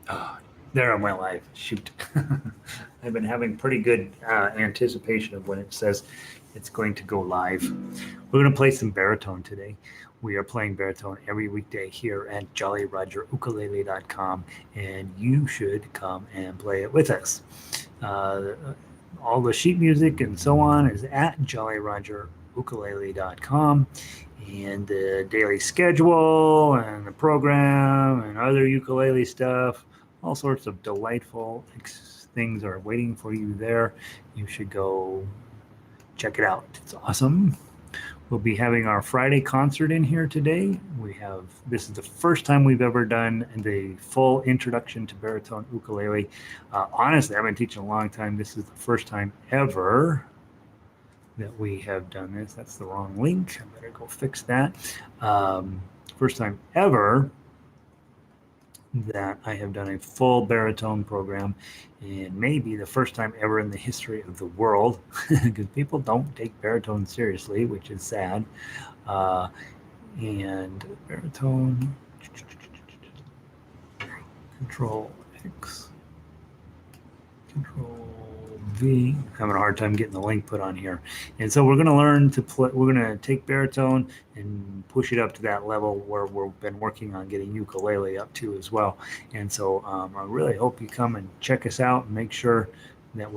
Oh, there I went live. Shoot. I've been having pretty good anticipation of when it says it's going to go live. We're going to play some baritone today. We are playing baritone every weekday here at JollyRogerUkulele.com, and you should come and play it with us. Uh, all the sheet music and so on is at JollyRogerUkulele.com, and the daily schedule and the program and other ukulele stuff, all sorts of delightful things are waiting for you there. You should go check it out. It's awesome. We'll be having our Friday concert in here today. This is the first time we've ever done the full introduction to baritone ukulele. Honestly, I've been teaching a long time. This is the first time ever that we have done this. That's the wrong link. I better go fix that. First time ever that I have done a full baritone program, and maybe the first time ever in the history of the world, because people don't take baritone seriously, which is sad. And baritone, Control X, Control V. I'm having a hard time getting the link put on here. And so we're going to learn to play. We're going to take baritone and push it up to that level where we've been working on getting ukulele up to as well. And so I really hope you come and check us out and make sure that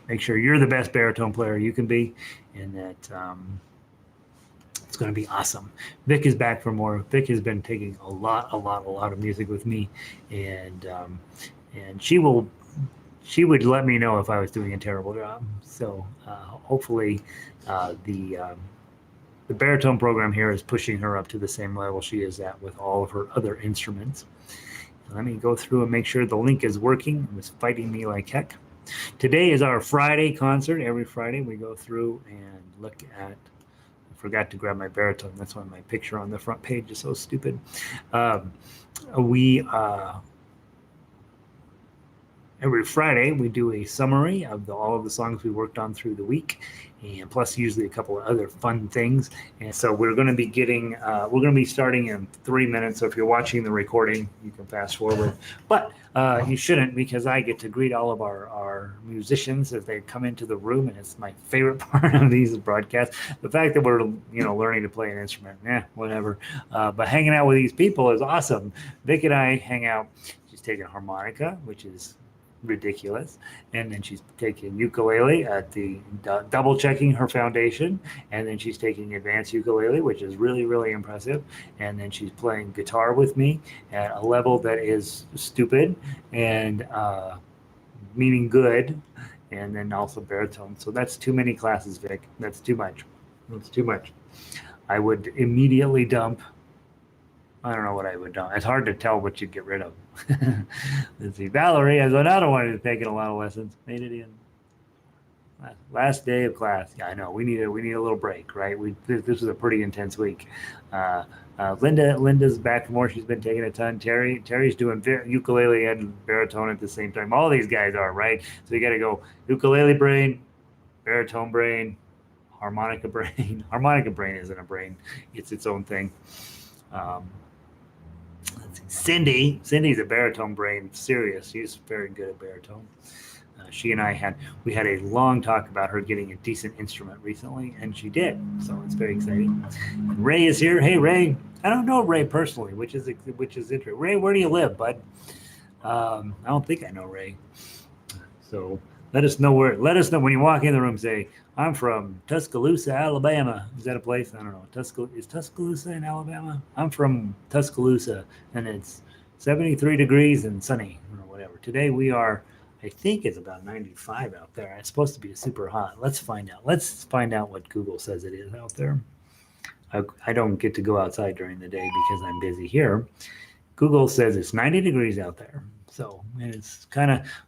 make sure you're the best baritone player you can be, and that it's going to be awesome. Vic is back for more. Vic has been taking a lot of music with me, and she would let me know if I was doing a terrible job. So hopefully the baritone program here is pushing her up to the same level she is at with all of her other instruments. So let me go through and make sure the link is working. It was fighting me like heck. Today is our Friday concert. Every Friday we go through and look at. I forgot to grab my baritone. That's why my picture on the front page is so stupid. Every Friday, we do a summary of all of the songs we worked on through the week, and plus usually a couple of other fun things. And so we're going to be starting in 3 minutes. So if you're watching the recording, you can fast forward. But you shouldn't, because I get to greet all of our musicians as they come into the room, and it's my favorite part of these broadcasts. The fact that we're learning to play an instrument, whatever. But hanging out with these people is awesome. Vic and I hang out. She's taking harmonica, which is ridiculous, and then she's taking ukulele at the double checking her foundation, and then she's taking advanced ukulele, which is really impressive, and then she's playing guitar with me at a level that is stupid and meaning good, and then also baritone. So that's too many classes, Vic. That's too much. I would immediately dump. I don't know what I would do. It's hard to tell what you'd get rid of. Let's see. Valerie has another one who's taking a lot of lessons. Made it in. Last day of class. Yeah, I know. We need a little break, right? This was a pretty intense week. Linda's back for more. She's been taking a ton. Terry's doing ukulele and baritone at the same time. All these guys are, right? So you got to go ukulele brain, baritone brain, harmonica brain. Harmonica brain isn't a brain. It's its own thing. Cindy's a baritone brain, serious. She's very good at baritone. She and I had a long talk about her getting a decent instrument recently, and she did. So it's very exciting. And Ray is here. Hey, Ray. I don't know Ray personally, which is interesting. Ray, where do you live, bud? I don't think I know Ray. So let us know when you walk in the room. Say, I'm from Tuscaloosa, Alabama. Is that a place? I don't know. Is Tuscaloosa in Alabama? I'm from Tuscaloosa, and it's 73 degrees and sunny or whatever. Today I think it's about 95 out there. It's supposed to be super hot. Let's find out. Let's find out what Google says it is out there. I don't get to go outside during the day because I'm busy here. Google says it's 90 degrees out there. So it's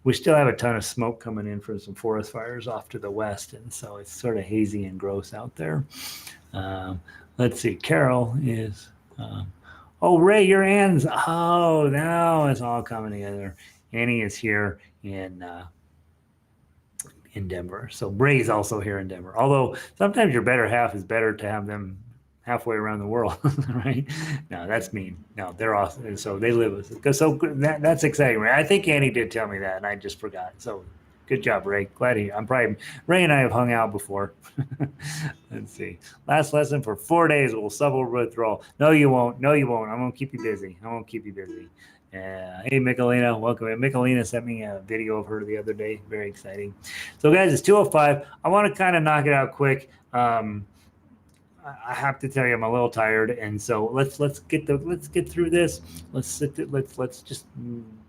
we still have a ton of smoke coming in from some forest fires off to the west. And so it's sort of hazy and gross out there. Let's see. Carol is, Ray, you're Ann's. Oh, now it's all coming together. Annie is here in Denver. So Ray's also here in Denver. Although sometimes your better half is better to have them halfway around the world, right? No, that's mean. No, they're awesome. So they live with it. So that's exciting. Ray. I think Annie did tell me that, and I just forgot. So good job, Ray. Glad he. I'm probably Ray and I have hung out before. Let's see. Last lesson for 4 days. We'll suffer withdrawal. No, you won't. No, you won't. I'm gonna keep you busy. I won't keep you busy. Hey, Michelina, welcome. Michelina sent me a video of her the other day. Very exciting. So, guys, it's 2:05. I want to kind of knock it out quick. I have to tell you, I'm a little tired, and so let's get through this. Let's just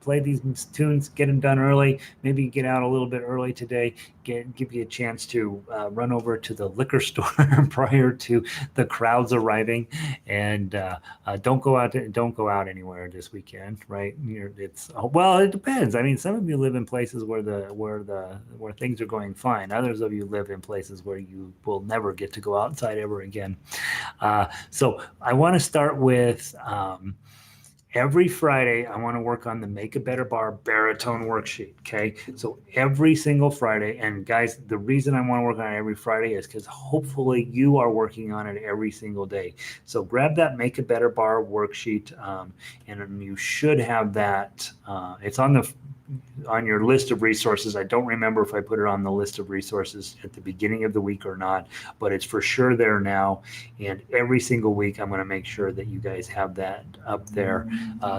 play these tunes, get them done early. Maybe get out a little bit early today. Give you a chance to run over to the liquor store prior to the crowds arriving, and don't go out anywhere this weekend. Right? Well, it depends. I mean, some of you live in places where things are going fine. Others of you live in places where you will never get to go outside ever again. So I want to start with every Friday, I want to work on the Make a Better Bar baritone worksheet. Okay. So every single Friday, and guys, the reason I want to work on it every Friday is because hopefully you are working on it every single day. So grab that Make a Better Bar worksheet, and you should have that. It's on your list of resources. I don't remember if I put it on the list of resources at the beginning of the week or not, but it's for sure there now. And every single week, I'm going to make sure that you guys have that up there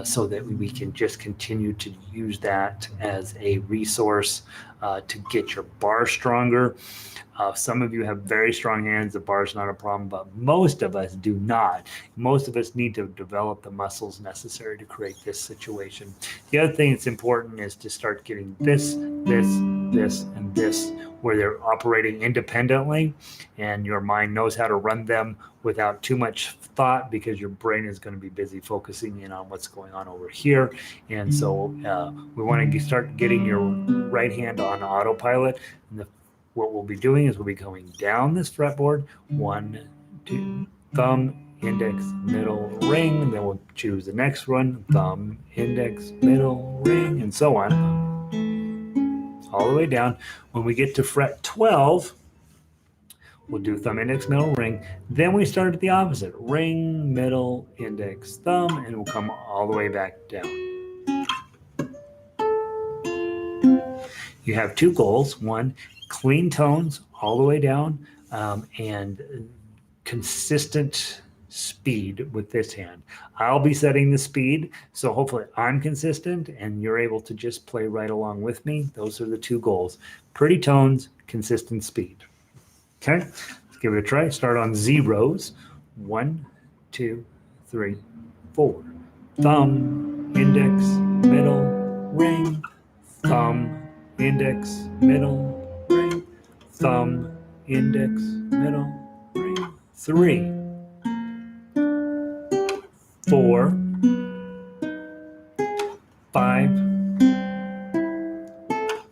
so that we can just continue to use that as a resource to get your bar stronger. Some of you have very strong hands. The bar is not a problem, but most of us do not. Most of us need to develop the muscles necessary to create this situation. The other thing that's important is to start getting this, and this, where they're operating independently, and your mind knows how to run them without too much thought, because your brain is going to be busy focusing in on what's going on over here. And so we want to start getting your right hand on autopilot. And what we'll be doing is we'll be going down this fretboard, 1, 2, thumb, index, middle, ring, and then we'll choose the next one, thumb, index, middle, ring, and so on, all the way down. When we get to fret 12, we'll do thumb, index, middle, ring. Then we start at the opposite, ring, middle, index, thumb, and we'll come all the way back down. You have 2 goals. One, clean tones all the way down, and consistent speed with this hand. I'll be setting the speed, so hopefully I'm consistent and you're able to just play right along with me. Those are the 2 goals. Pretty tones, consistent speed. Okay, let's give it a try. Start on zeros. 1, 2, 3, 4. Thumb, index, middle, ring, thumb, index, middle, ring, thumb, index, middle, ring. 3, 4, 5,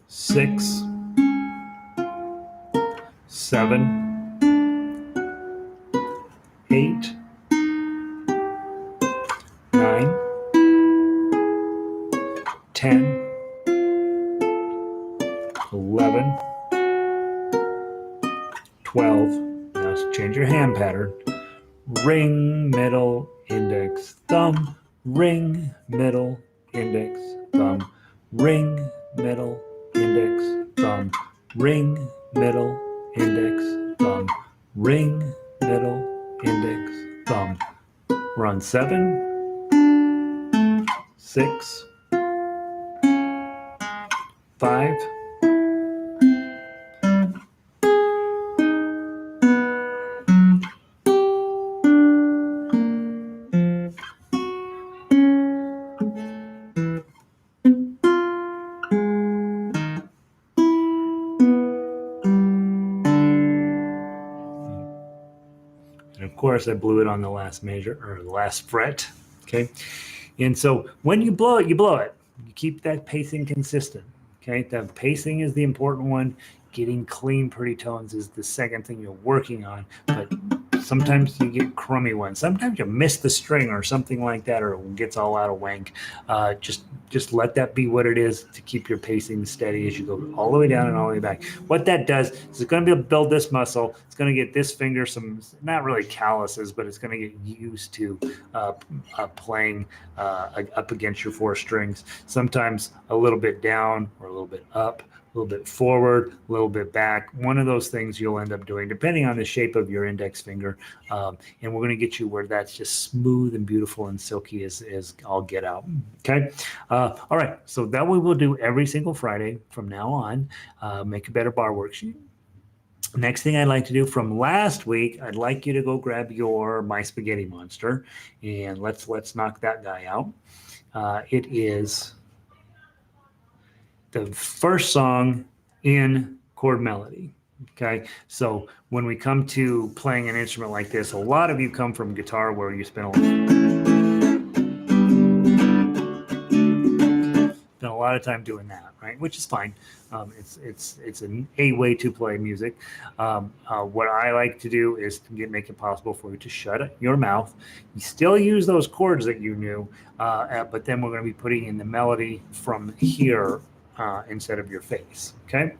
6, 7, 8, 9, 10, 11, 12. Now change your hand pattern. Ring, middle, index, thumb. Ring, middle, index, thumb. Ring, middle, index, thumb. Ring, middle, index, thumb. Ring, middle, index, thumb. We're on 7, 6, 5, '" And of course, I blew it on the last measure, or the last fret. Okay. And so when you blow it, you blow it. You keep that pacing consistent. Okay. The pacing is the important one. Getting clean, pretty tones is the second thing you're working on. But Sometimes you get crummy ones. Sometimes you miss the string or something like that, or it gets all out of whack. Just let that be what it is to keep your pacing steady as you go all the way down and all the way back. What that does is it's going to build this muscle. It's going to get this finger some, not really calluses, but it's going to get used to playing up against your four strings. Sometimes a little bit down or a little bit up, a little bit forward, a little bit back. One of those things you'll end up doing depending on the shape of your index finger. And we're going to get you where that's just smooth and beautiful and silky as all get out. Okay. All right. So that we will do every single Friday from now on. Make a better bar worksheet. Next thing I'd like to do from last week, I'd like you to go grab your My Spaghetti Monster and let's knock that guy out. It is the first song in chord melody. Okay, so when we come to playing an instrument like this, a lot of you come from guitar where you spend a lot of time doing that, right? Which is fine. It's a way to play music. What I like to do is to make it possible for you to shut your mouth. You still use those chords that you knew, but then we're going to be putting in the melody from here instead of your face. Okay,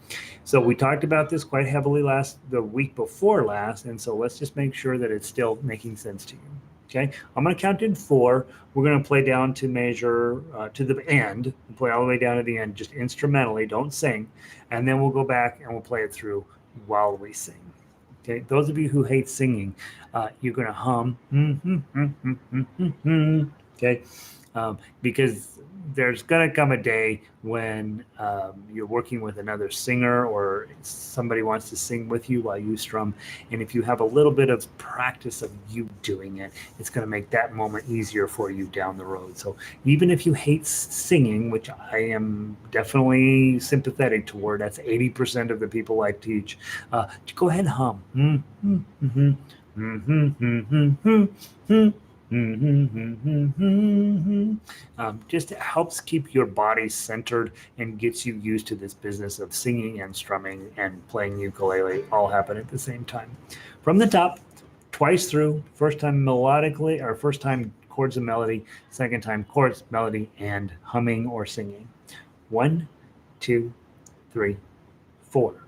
so we talked about this quite heavily the week before last, and so let's just make sure that it's still making sense to you. Okay, I'm going to count in 4. We're going to play down to measure to the end, and play all the way down to the end, just instrumentally, don't sing, and then we'll go back and we'll play it through while we sing. Okay, those of you who hate singing, you're going to hum, okay, because there's going to come a day when you're working with another singer or somebody wants to sing with you while you strum. And if you have a little bit of practice of you doing it, it's going to make that moment easier for you down the road. So even if you hate singing, which I am definitely sympathetic toward, that's 80% of the people I teach, go ahead and hum. Just helps keep your body centered and gets you used to this business of singing and strumming and playing ukulele all happen at the same time. From the top, twice through, first time melodically, or first time chords and melody, second time chords, melody, and humming or singing. 1, 2, 3, 4.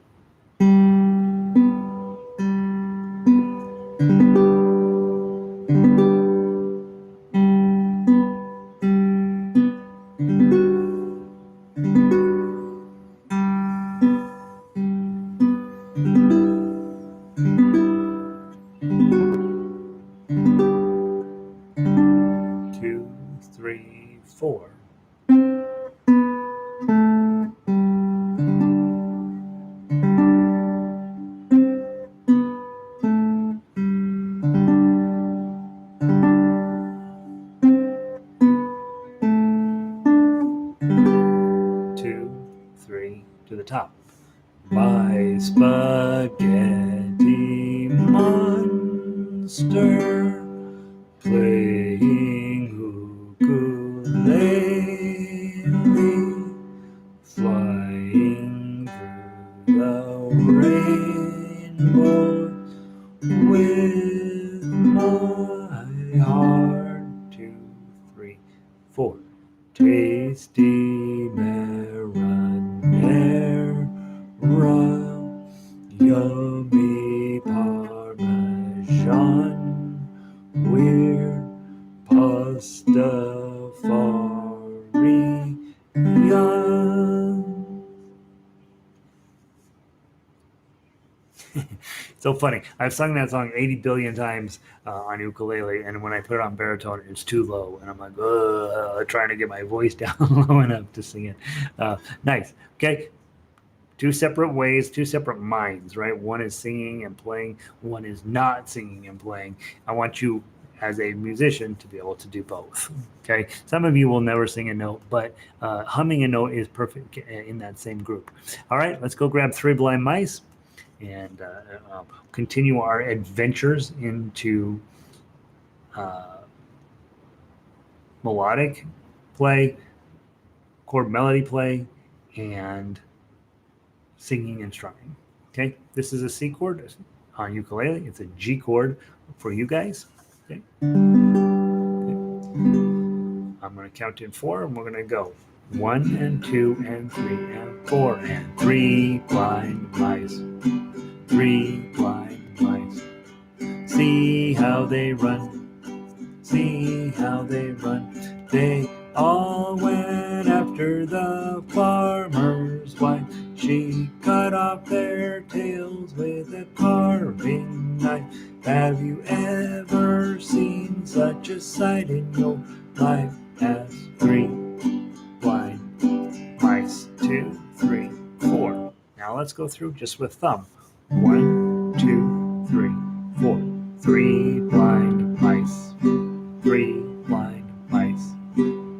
To the top. My spaghetti monster playing ukulele, flying through the rainbow with my heart. 2, 3, 4. Tasty marinara, yummy parmesan, we're Pastafarian. So funny. I've sung that song 80 billion times on ukulele, and when I put it on baritone, it's too low, and I'm like, trying to get my voice down low enough to sing it. Nice. Okay. 2 separate ways, 2 separate minds, right? One is singing and playing. One is not singing and playing. I want you, as a musician, to be able to do both. Okay. Some of you will never sing a note, but humming a note is perfect in that same group. All right. Let's go grab 3 blind mice and continue our adventures into melodic play, chord melody play, and singing and strumming. Okay, this is a C chord, on ukulele. It's a G chord for you guys. Okay. I'm going to count in 4 and we're going to go 1 and 2 and 3 and 4 and 3 blind mice. 3 blind mice. See how they run. See how they run. They all went after the farmer's wife. She cut off their tails with a carving knife. Have you ever seen such a sight in your life as 3 blind mice? 2, 3, 4. Now let's go through just with thumb. 1, 2, 3, 4. 3 blind mice. 3 blind mice.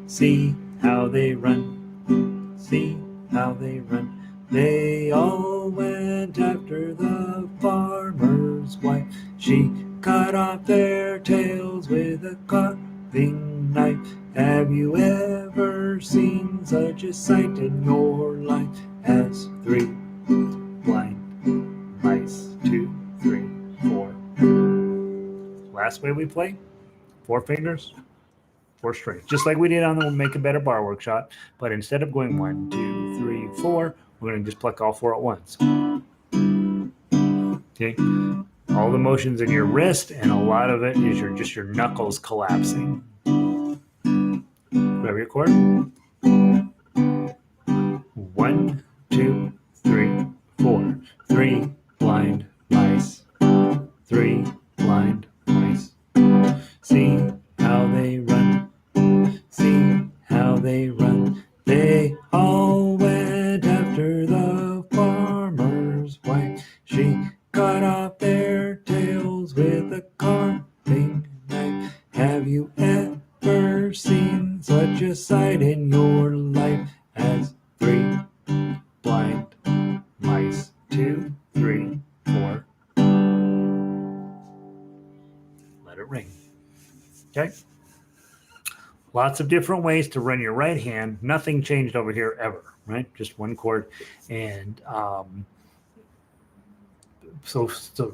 See how they run. See how they run. They all went after the farmer's wife. She cut off their tails with a carving knife. Have you ever seen such a sight in your life as 3 blind mice? 2, 3, 4. Last way we play, 4 fingers, 4 strings, just like we did on the Make a Better Bar workshop. But instead of going 1, 2, 3, 4, we're going to just pluck all 4 at once. Okay, all the motions in your wrist, and a lot of it is just your knuckles collapsing. Grab your chord. 1, 2, 3, 4. 3 blind mice. 3 blind mice. See how they run. See how they run. They all went after the farmer's wife. She cut off their tails with a carving knife. Have you ever seen such a sight in your life as 3 blind mice? 2, 3, 4. Let it ring. Okay. Lots of different ways to run your right hand. Nothing changed over here ever, right? Just one chord. And so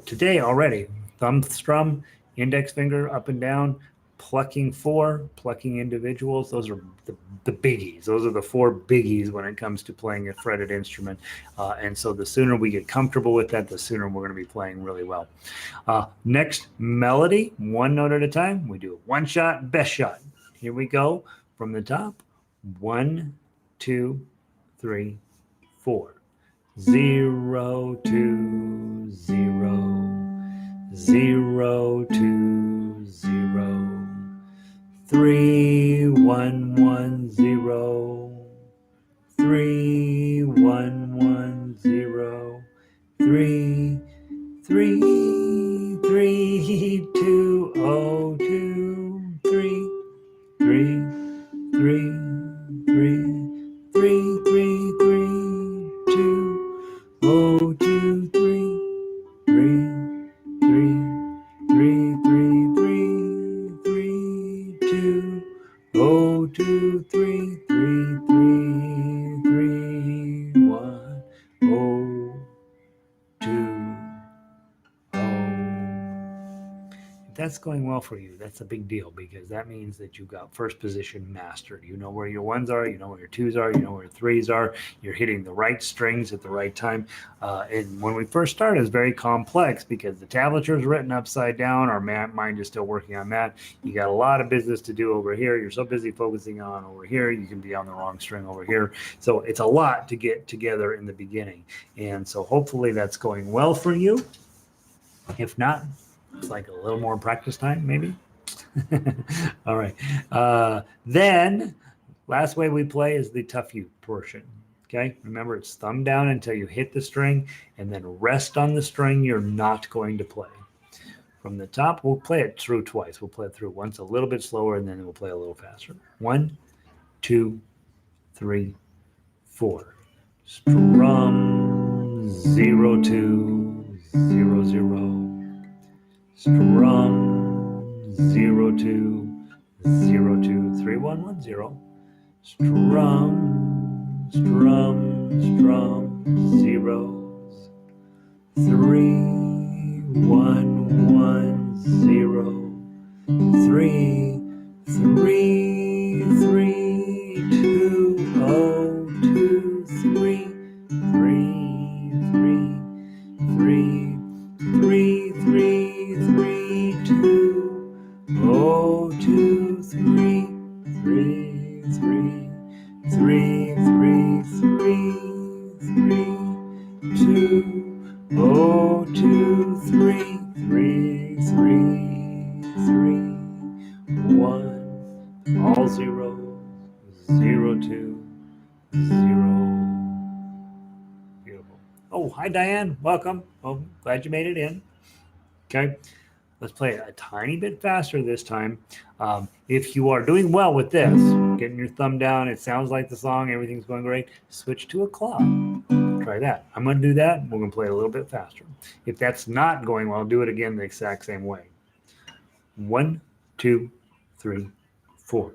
today already, thumb strum, index finger up and down, plucking 4, plucking individuals. Those are the biggies. Those are the 4 biggies when it comes to playing a fretted instrument. And so the sooner we get comfortable with that, the sooner we're going to be playing really well. Next, melody, 1 note at a time. We do it 1 shot, best shot. Here we go from the top. 1, 2, 3, 4. 0, 2, 0. 0, 2, 0. 3, 1, 1, 0. 3, 1, 1, 0. 3, 3, 3, 2, 0, 2, 3. 3, 3, 3, 3, 3, 3, 2, 0, 2, 3, 3, 3, 3, 3, 3, 3, 2, 0, 2, 3, 3, 3, 3, 1, 0, 2, 0. If that's going well for you, that's a big deal, because that means that you've got first position mastered. You know where your 1s are, you know where your 2s are, you know where your 3s are. You're hitting the right strings at the right time. And when we first started, it's very complex because the tablature is written upside down. Our mind is still working on that. You got a lot of business to do over here. You're so busy focusing on over here, you can be on the wrong string over here. So it's a lot to get together in the beginning. And so hopefully that's going well for you. If not, it's like a little more practice time, maybe. All right. Then last way we play is the tough U portion. Okay. Remember, it's thumb down until you hit the string, and then rest on the string you're not going to play. From the top, we'll play it through twice. We'll play it through once a little bit slower, and then we'll play a little faster. 1, 2, 3, 4. Strum 0, 2, 0, 0. Strum 0, 2, 0, 2, 3, 1, 1, 0. Strum, strum, strum, zeros. 3, 1 1 0 3 3 3 2 0 2 3 3 3 3 3 3 3 2 0 2 3 3 3 3 3 3 2 0 2 3 3 3 1 all zeros 0 2 0. Beautiful. Oh, hi Diane, welcome. Oh, glad you made it in. Okay, let's play it a tiny bit faster this time. If you are doing well with this, getting your thumb down, it sounds like the song, everything's going great, switch to a claw. Try that. I'm going to do that. We're going to play it a little bit faster. If that's not going well, do it again the exact same way. 1 2 3 4.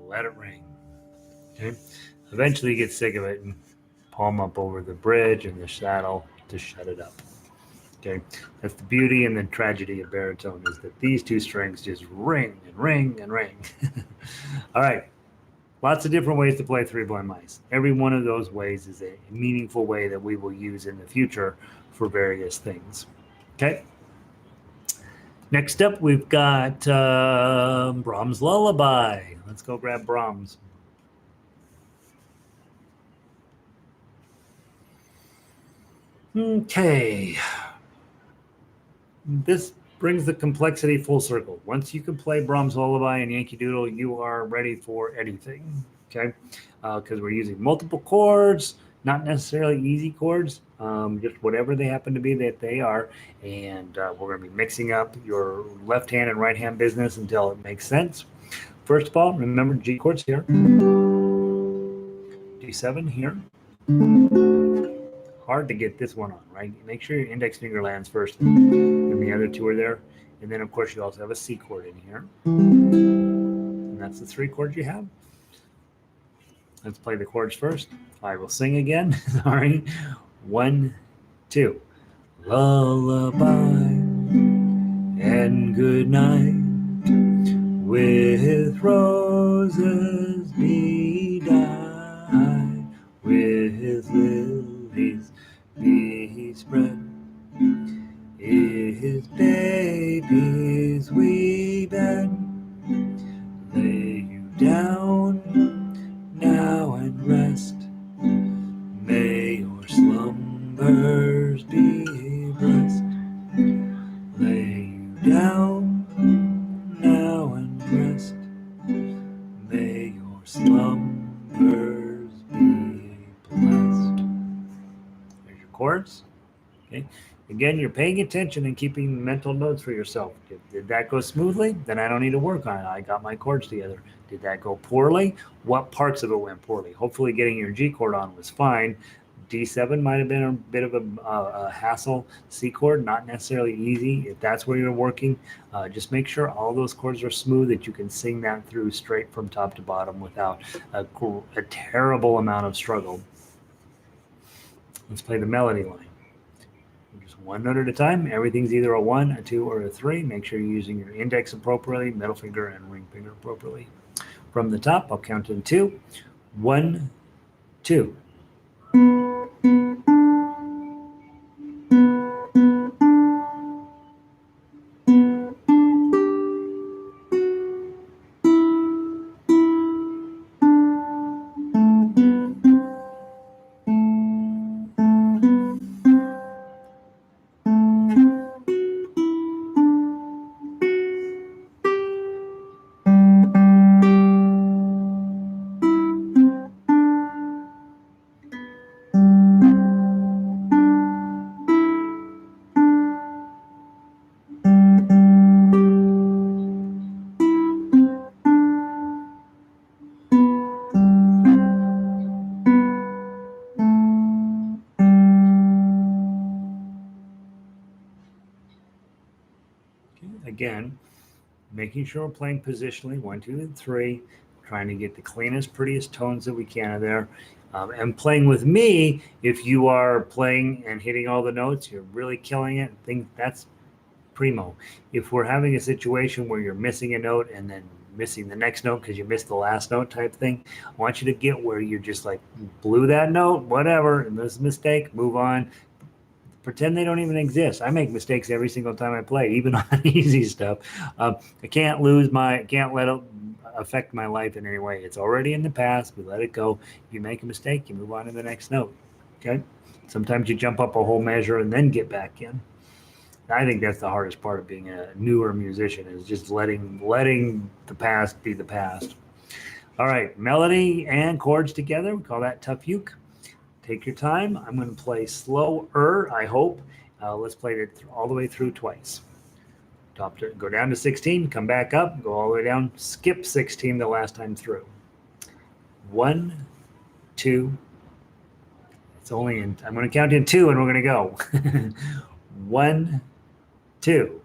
Let it ring. Okay. Eventually you get sick of it and palm up over the bridge and the saddle to shut it up. Okay. That's the beauty and the tragedy of baritone, is that these two strings just ring and ring and ring. All right. Lots of different ways to play Three Blind Mice. Every one of those ways is a meaningful way that we will use in the future for various things. Okay. Next up, we've got Brahms' Lullaby. Let's go grab Brahms. Okay. This brings the complexity full circle. Once you can play Brahms' Lullaby and Yankee Doodle, you are ready for anything. Okay. Because we're using multiple chords, not necessarily easy chords, just whatever they happen to be that they are. And we're going to be mixing up your left hand and right hand business until it makes sense. First of all, remember G chords here, D7 here. Hard to get this one on, right? Make sure your index finger lands first, and the other two are there. And then, of course, you also have a C chord in here. And that's the 3 chords you have. Let's play the chords first. I will sing again. Sorry. 1, 2. Lullaby and good night, with roses be dyed, with lilies be spread, his babies we bed. Lay you down now and rest, may your slumbers be blessed. Lay you down now and rest, may your slumbers be blessed. There's your chords. Okay. Again, you're paying attention and keeping mental notes for yourself. Did that go smoothly? Then I don't need to work on it. I got my chords together. Did that go poorly? What parts of it went poorly? Hopefully getting your G chord on was fine. D7 might have been a bit of a hassle. C chord, not necessarily easy. If that's where you're working, just make sure all those chords are smooth, that you can sing that through straight from top to bottom without a terrible amount of struggle. Let's play the melody line. Just one note at a time. Everything's either a 1, a 2, or a 3. Make sure you're using your index appropriately, middle finger and ring finger appropriately. From the top, I'll count to 2. 1, 2. again, making sure we're playing positionally, 1, 2, and 3, trying to get the cleanest, prettiest tones that we can of there. And playing with me, if you are playing and hitting all the notes, you're really killing it. That's primo. If we're having a situation where you're missing a note and then missing the next note because you missed the last note type thing, I want you to get where you're just like, blew that note, whatever, and this is a mistake, move on. Pretend they don't even exist. I make mistakes every single time I play, even on easy stuff. I can't let it affect my life in any way. It's already in the past. We let it go. If you make a mistake, you move on to the next note. Okay. Sometimes you jump up a whole measure and then get back in. I think that's the hardest part of being a newer musician, is just letting the past be the past. All right, melody and chords together. We call that tough uke. Take your time. I'm going to play slower, I hope. Let's play it all the way through twice. Go down to 16, come back up, go all the way down, skip 16 the last time through. 1, 2. I'm going to count in 2 and we're going to go. 1, 2.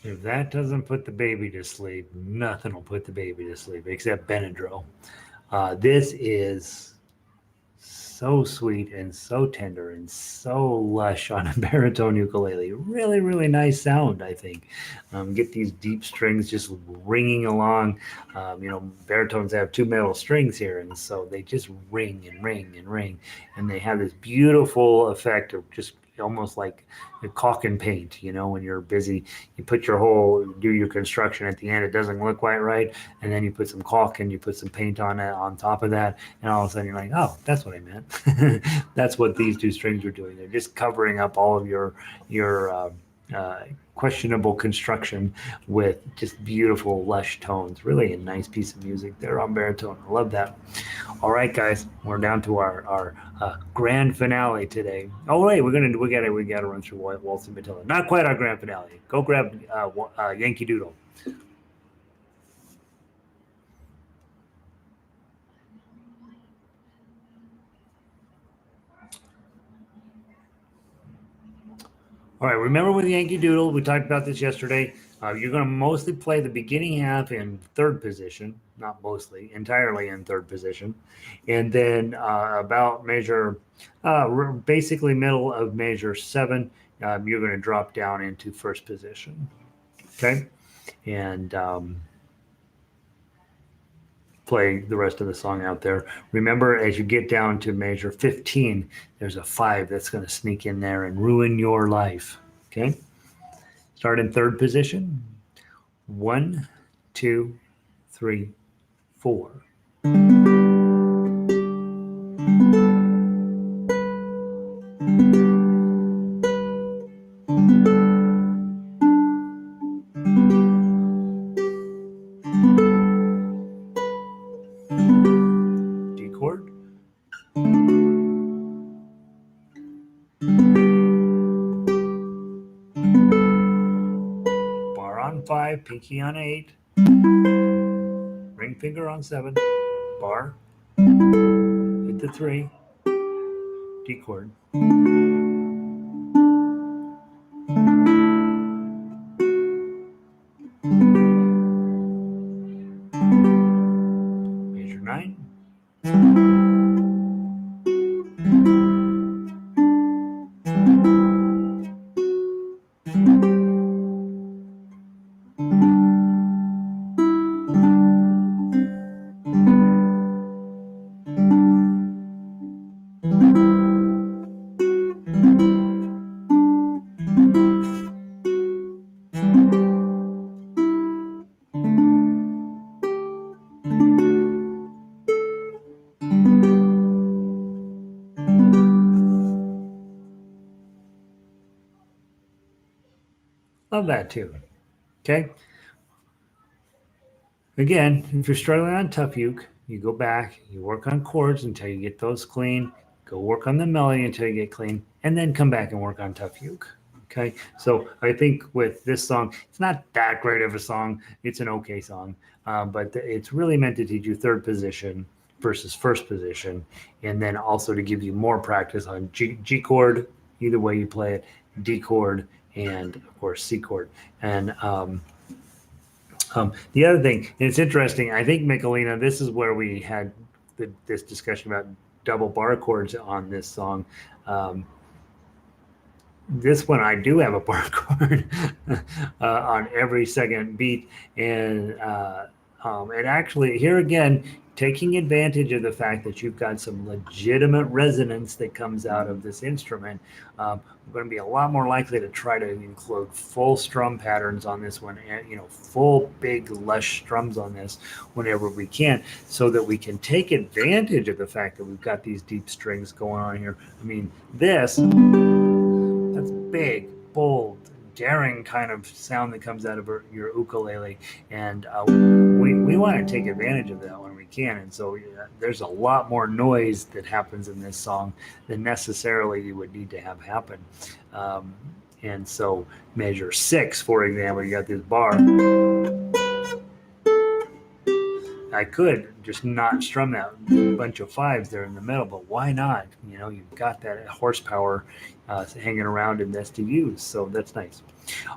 If that doesn't put the baby to sleep, nothing will put the baby to sleep except Benadryl. This is so sweet and so tender and so lush on a baritone ukulele. Really, really nice sound, I think. Get these deep strings just ringing along. Baritones have 2 metal strings here, and so they just ring and ring and ring. And they have this beautiful effect of just almost like a caulk and paint. When you're busy, you do your construction at the end, it doesn't look quite right, and then you put some caulk and you put some paint on it on top of that, and all of a sudden you're like, oh, that's what I meant. That's what these 2 strings are doing. They're just covering up all of your questionable construction with just beautiful, lush tones. Really a nice piece of music there on baritone. I love that. All right, guys, we're down to our grand finale today. Oh wait, we gotta run through Waltz and Matilda. Not quite our grand finale. Go grab Yankee Doodle. All right, remember with Yankee Doodle, we talked about this yesterday. You're going to mostly play the beginning half in 3rd position, not mostly, entirely in 3rd position. And then about basically middle of measure 7, you're going to drop down into 1st position. Okay? And play the rest of the song out there. Remember, as you get down to measure 15, there's a 5 that's going to sneak in there and ruin your life. Okay? Start in 3rd position. 1, 2, 3, 4. 5, pinky on 8, ring finger on 7, bar, hit the 3, D chord. Major 9. Love that tune. Okay. Again, if you're struggling on tough uke, you go back, you work on chords until you get those clean, go work on the melody until you get clean, and then come back and work on tough uke. Okay. So I think with this song, it's not that great of a song. It's an okay song, but it's really meant to teach you third position versus first position, and then also to give you more practice on G chord, either way you play it, D chord, and of course C chord. And the other thing, and it's interesting, I think, Michelina, this is where we had this discussion about double bar chords on this song. This one, I do have a bar chord on every second beat. And actually, here again, taking advantage of the fact that you've got some legitimate resonance that comes out of this instrument, we're going to be a lot more likely to try to include full strum patterns on this one, and full big lush strums on this whenever we can, so that we can take advantage of the fact that we've got these deep strings going on here. I mean, that's big, bold, daring kind of sound that comes out of your ukulele, and we want to take advantage of that when we can. And so there's a lot more noise that happens in this song than necessarily you would need to have happen. And so measure 6, for example, you got this bar. I could just not strum that bunch of 5s there in the middle, but why not? You've got that horsepower hanging around in this to use, so that's nice.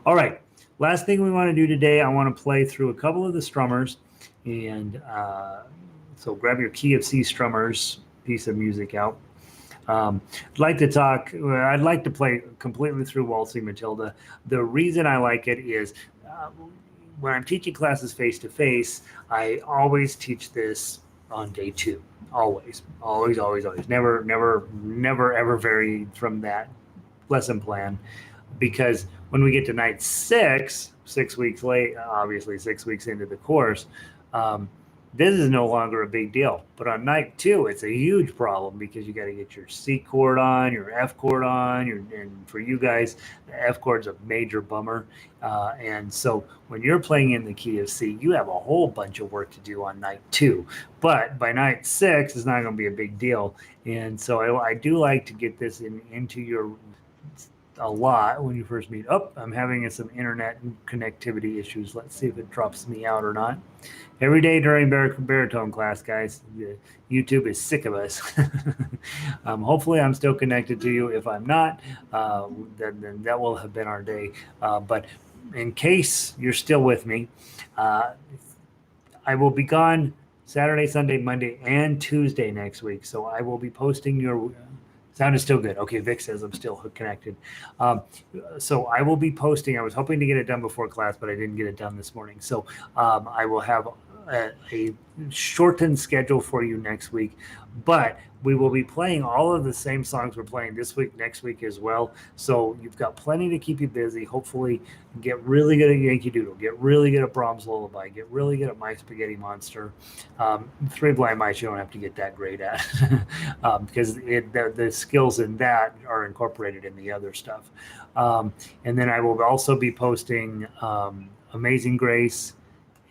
All right, last thing we want to do today, I want to play through a couple of the strummers, and so grab your key of C strummers piece of music out. I'd like to play completely through Waltzing Matilda. The reason I like it is when I'm teaching classes face-to-face, I always teach this on day 2. Always. Never, ever vary from that lesson plan. Because when we get to night 6, 6 weeks late, obviously 6 weeks into the course, this is no longer a big deal. But on night 2, it's a huge problem because you got to get your C chord on, your F chord on, and for you guys, the F chord's a major bummer. And so when you're playing in the key of C, you have a whole bunch of work to do on night 2. But by night 6, it's not going to be a big deal. And so I do like to get this into your a lot when you first meet. I'm having some internet connectivity issues. Let's see if it drops me out or not. Every day during baritone class, guys, YouTube is sick of us. Hopefully I'm still connected to you. If I'm not, then that will have been our day. But in case you're still with me, I will be gone Saturday, Sunday, Monday, and Tuesday next week. So I will be posting your... Sound is still good. Okay, Vic says I'm still connected. So I will be posting. I was hoping to get it done before class, but I didn't get it done this morning. So I will have a shortened schedule for you next week. But we will be playing all of the same songs we're playing this week, next week as well. So you've got plenty to keep you busy. Hopefully get really good at Yankee Doodle, get really good at Brahms Lullaby, get really good at My Spaghetti Monster. Three Blind Mice you don't have to get that great at because the skills in that are incorporated in the other stuff. And then I will also be posting Amazing Grace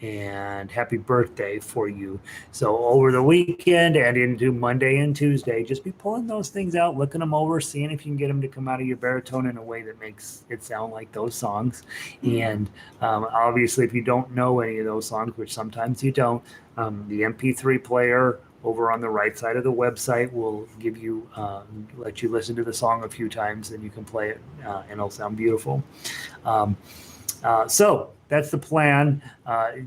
and happy birthday for you. So over the weekend and into Monday and Tuesday, just be pulling those things out, looking them over, seeing if you can get them to come out of your baritone in a way that makes it sound like those songs. And obviously, if you don't know any of those songs, which sometimes you don't, the MP3 player over on the right side of the website will give you let you listen to the song a few times, and you can play it, and it'll sound beautiful. So that's the plan.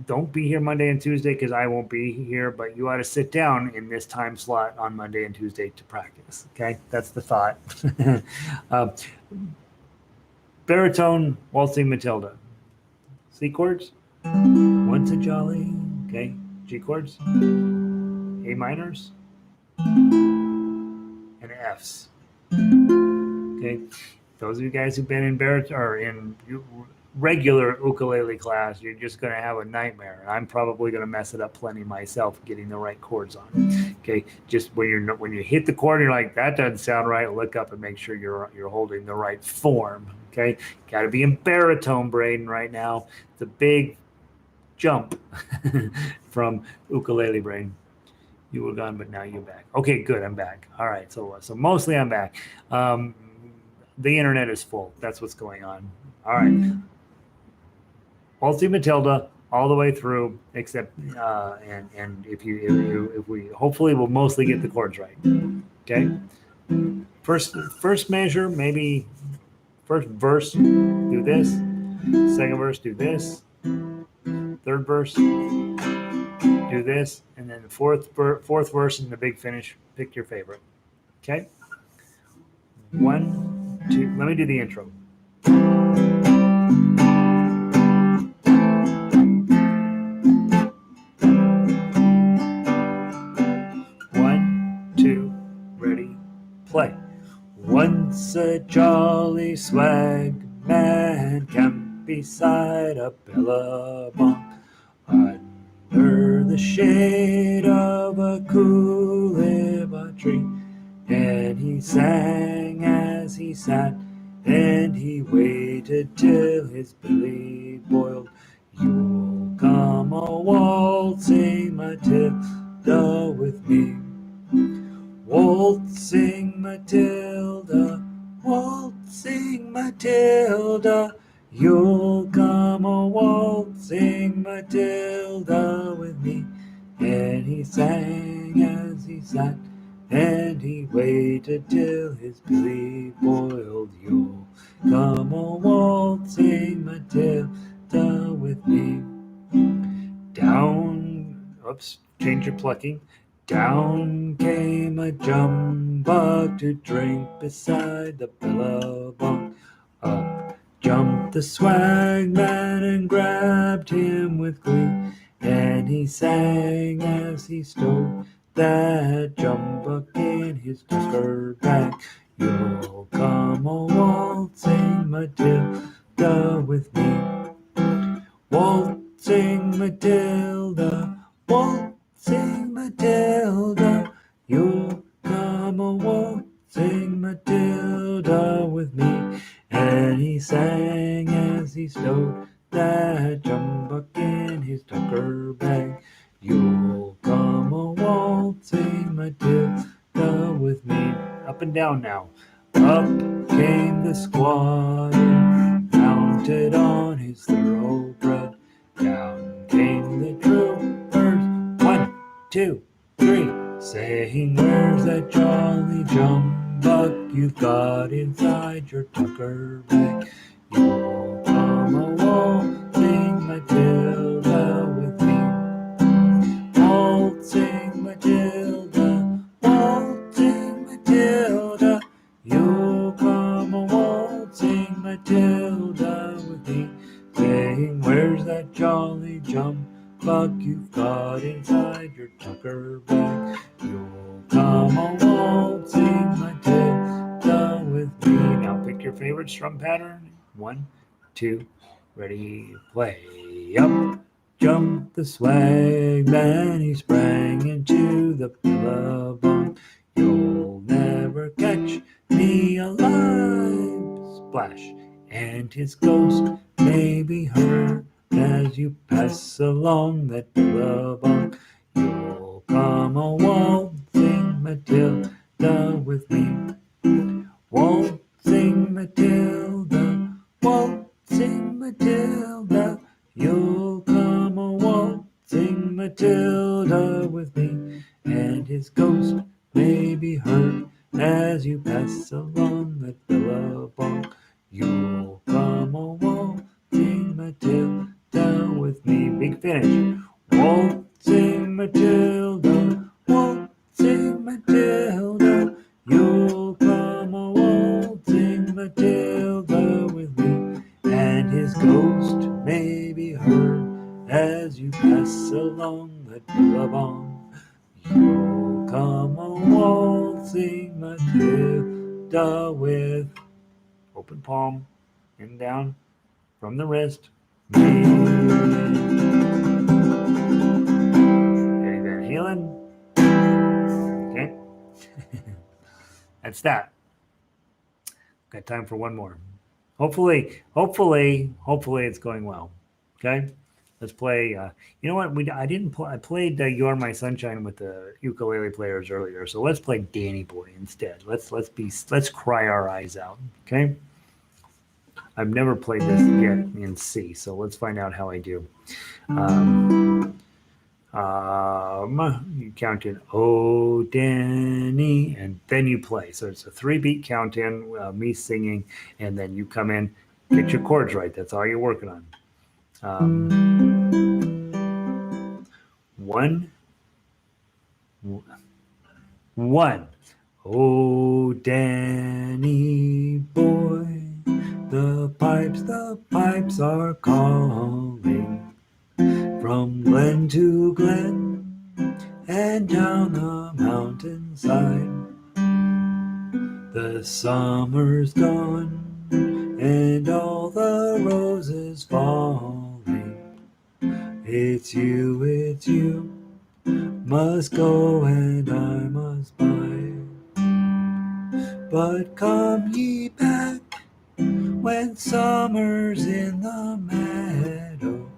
Don't be here Monday and Tuesday because I won't be here, but you ought to sit down in this time slot on Monday and Tuesday to practice. Okay, that's the thought. Baritone, waltzing Matilda. C chords. Once a jolly. Okay. G chords. A minors. And Fs. Okay. Those of you guys who've been in baritone or in regular ukulele class, you're just going to have a nightmare. I'm probably going to mess it up plenty myself getting the right chords on. Okay, just when you hit the chord, you're like, that doesn't sound right. Look up and make sure you're holding the right form. Okay, got to be in baritone, Braden, right now. It's a big jump from ukulele, Braden. You were gone, but now you're back. Okay, good. I'm back. All right, so mostly I'm back. The internet is full. That's what's going on. All right. Waltzing Matilda all the way through, except and if we hopefully we'll mostly get the chords right. Okay. First measure, maybe first verse, do this. Second verse, do this. Third verse, do this, and then the fourth verse and the big finish. Pick your favorite. Okay. 1, 2. Let me do the intro. 1, 2, ready, play. Once a jolly swag man camped beside a billabong under the shade of a coolibah tree, and he sang as he sat, and he waited till his belly boiled. You'll come a waltzing Matilda with me. Waltzing Matilda, waltzing Matilda, you'll come a waltzing Matilda with me. And he sang as he sat, and he waited till his belly boiled. You'll come a waltzing Matilda with me. Down, oops, change your plucking. Down came a jumbuck to drink beside the billabong. Up jumped the swag man and grabbed him with glee, and he sang as he stowed that jumbuck in his tucker bag. You'll come a waltzing Matilda with me. Waltzing Matilda, waltzing Matilda, you'll come a waltzing Matilda with me. And he sang as he stowed that jumbuck in his tucker bag. You'll come a waltzing Matilda with me. Up and down now. Up came the squire, mounted on his thoroughbred. Down came the troopers, 1, 2, 3, saying, where's that jolly jumbuck you've got inside your tucker bag? You'll come a waltzing Matilda with me. Waltzing Matilda, waltzing Matilda, you'll come a waltzing Matilda with me. Saying, where's that jolly jumbuck you've got inside your tucker bag? You'll come a waltzing Matilda with me. Now pick your favorite strum pattern. 1, 2, ready, play. Up jumped the swag man, he sprang into the billabong. You'll never catch me alive, splash, and his ghost may be heard as you pass along that billabong. You'll come a waltzing Matilda with me. Waltzing Matilda, waltzing Matilda, you'll come a waltzing Matilda with me, and his ghost may be heard as you pass along that billabong. You'll come a waltzing Matilda with me. Big finish. Waltzing Matilda, waltzing Matilda, you'll come a waltzing Matilda with me, and his ghost may be heard as you pass along that billabong. You'll come a waltzing Matilda with open palm and down from the wrist. Healing. Okay. That's that. Got time for one more. Hopefully it's going well. Okay. Let's play. You know what? I didn't play. I played "You Are My Sunshine" with the ukulele players earlier. So let's play "Danny Boy" instead. Let's cry our eyes out. Okay. I've never played this yet in C, so let's find out how I do. You count in "Oh Danny" and then you play. So it's a 3-beat count in, me singing, and then you come in, get your chords right. That's all you're working on. One. Oh Danny boy, the pipes are calling from glen to glen and down the mountainside. The summer's gone and all the roses falling. It's you, must go and I must buy. But come ye back when summer's in the meadow,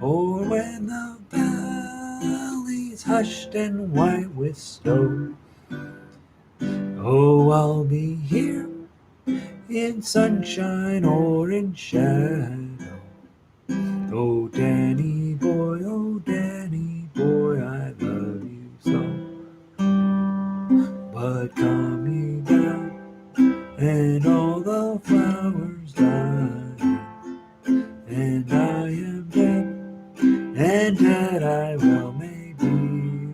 or when the valley's hushed and white with snow. Oh, I'll be here in sunshine or in shadow. Oh, Danny boy, I love you so. But come ye back and all the flowers die, and I am dead, and dead I well may be.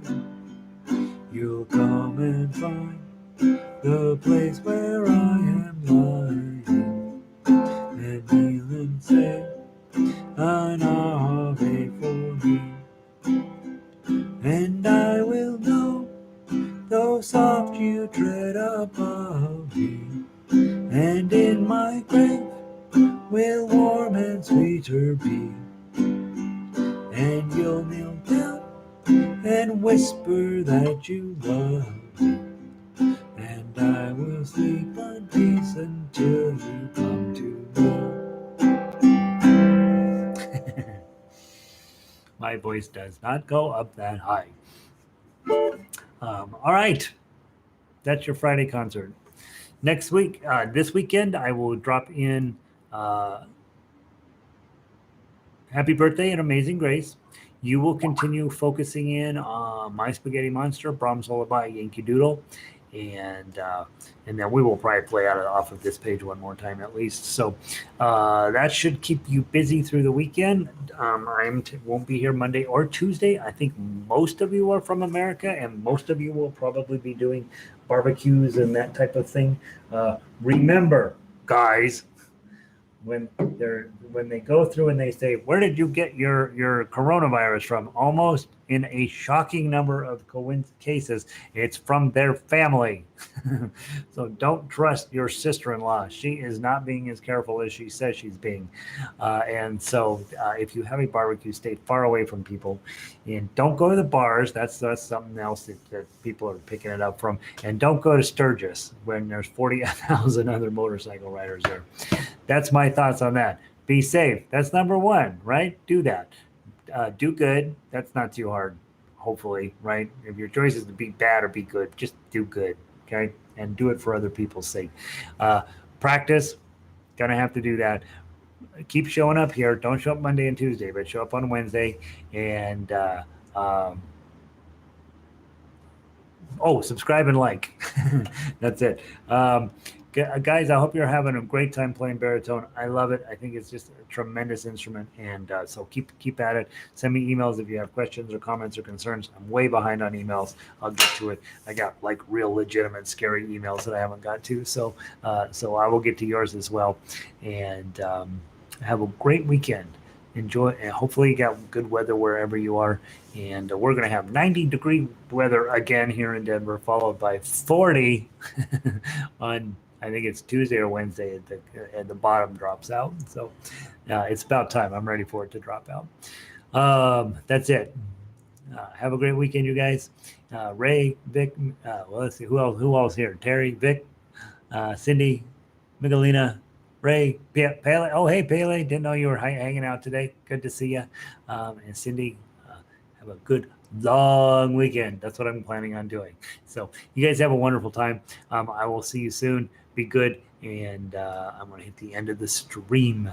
You'll come and find the place where I am lying, and kneel and say an Ave for me, and I will know, though soft you tread above me, and in my grave will warm and sweeter be, and you'll kneel down and whisper that you love me, and I will sleep in peace until you come to me. My voice does not go up that high. All right, that's your Friday concert. Next week, this weekend, I will drop in Happy Birthday and Amazing Grace. You will continue focusing in on My Spaghetti Monster, Brahms Lullaby, Yankee Doodle, and then we will probably play off of this page one more time at least. So that should keep you busy through the weekend. I won't be here Monday or Tuesday. I think most of you are from America, and most of you will probably be doing barbecues and that type of thing. Remember, guys, when they go through and they say, where did you get your coronavirus from? Almost in a shocking number of cases, it's from their family. So don't trust your sister-in-law. She is not being as careful as she says she's being. And so if you have a barbecue, stay far away from people, and don't go to the bars. That's something else that people are picking it up from. And don't go to Sturgis when there's 40,000 other motorcycle riders there. That's my thoughts on that. Be safe. That's number one, right? Do that. Do good. That's not too hard, hopefully, right? If your choice is to be bad or be good, just do good, okay? And do it for other people's sake. Uh, Practice. Gonna have to do that. Keep showing up here. Don't show up Monday and Tuesday, but show up on Wednesday. And subscribe and like. That's it. Guys, I hope you're having a great time playing baritone. I love it. I think it's just a tremendous instrument, and so keep at it. Send me emails if you have questions or comments or concerns. I'm way behind on emails. I'll get to it. I got like real legitimate scary emails that I haven't got to, so I will get to yours as well. And have a great weekend. Enjoy, and hopefully you got good weather wherever you are. And we're going to have 90-degree weather again here in Denver, followed by 40 on, I think it's Tuesday or Wednesday, at the bottom drops out. So it's about time. I'm ready for it to drop out. That's it. Have a great weekend, you guys. Ray, Vic, well, let's see, who else here? Terry, Vic, Cindy, Miguelina, Ray, Pele. Oh, hey, Pele. Didn't know you were hanging out today. Good to see you. And Cindy, have a good long weekend. That's what I'm planning on doing. So you guys have a wonderful time. I will see you soon. Be good. And I'm going to hit the end of the stream.